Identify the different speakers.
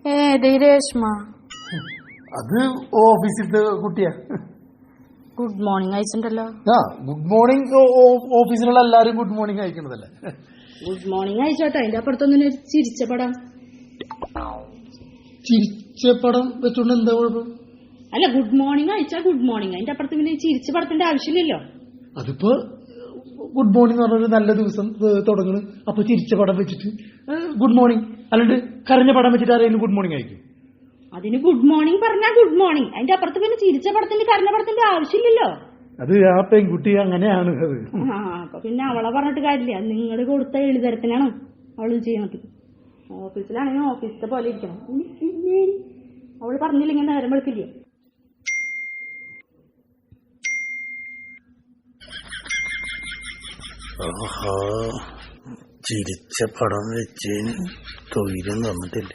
Speaker 1: രേഷ്മ
Speaker 2: അത് ഓഫീസിലത്തെ കുട്ടിയാ.
Speaker 1: ഗുഡ് മോർണിംഗ് അയച്ചിട്ടുണ്ടല്ലോ.
Speaker 2: ഗുഡ് മോർണിംഗ് ഓഫീസിലുള്ള എല്ലാരും ഗുഡ് മോർണിംഗ് അയക്കണതല്ലേ.
Speaker 1: ഗുഡ് മോർണിംഗ് അയച്ചോട്ടെ. അതിന്റെ അപ്പുറത്തൊന്നും ഒരു ചിരിച്ച പടം.
Speaker 2: ചിരിച്ച പടം വെച്ചോണ്ട് എന്താ കുഴപ്പം?
Speaker 1: അല്ല, ഗുഡ് മോർണിംഗ് അയച്ചാ ഗുഡ് മോർണിംഗ്. അതിന്റെ അപ്പുറത്ത് പിന്നെ ചിരിച്ച പടത്തിന്റെ ആവശ്യമില്ലല്ലോ.
Speaker 2: അതിപ്പോ ഗുഡ് മോർണിംഗ് പറഞ്ഞൊരു നല്ല ദിവസം തുടങ്ങണ്, അപ്പൊ ചിരിച്ച പടം വെച്ചിട്ട് ഗുഡ് മോർണിംഗ്, അല്ലാണ്ട് കരഞ്ഞ പടം വെച്ചിട്ട് ആരെങ്കിലും ഗുഡ് മോർണിംഗ് അയക്കും?
Speaker 1: അതിന് ഗുഡ് മോർണിംഗ് പറഞ്ഞാ ഗുഡ് മോർണിംഗ്. അതിന്റെ അപ്പുറത്ത് പിന്നെ ചിരിച്ച പടത്തിന്റെ കരഞ്ഞ പടത്തിന്റെ ആവശ്യമില്ലല്ലോ.
Speaker 2: അത് ആ പെൺകുട്ടി അങ്ങനെയാണ്. അത്
Speaker 1: അപ്പൊ പിന്നെ അവളെ പറഞ്ഞിട്ട് കാര്യമില്ല. നിങ്ങൾ കൊടുത്ത എഴുതരത്തിനാണ് അവള് ചെയ്യുന്നത്. ഓഫീസിലാണെങ്കിൽ ഓഫീസിലെ പോലെ ഇരിക്കണം. അവള് പറഞ്ഞില്ലെങ്കിൽ നേരം വെളുക്കില്ല.
Speaker 3: ചിരിച്ച പടം വെച്ചതിന് തൊഴിലും തന്നിട്ടില്ല.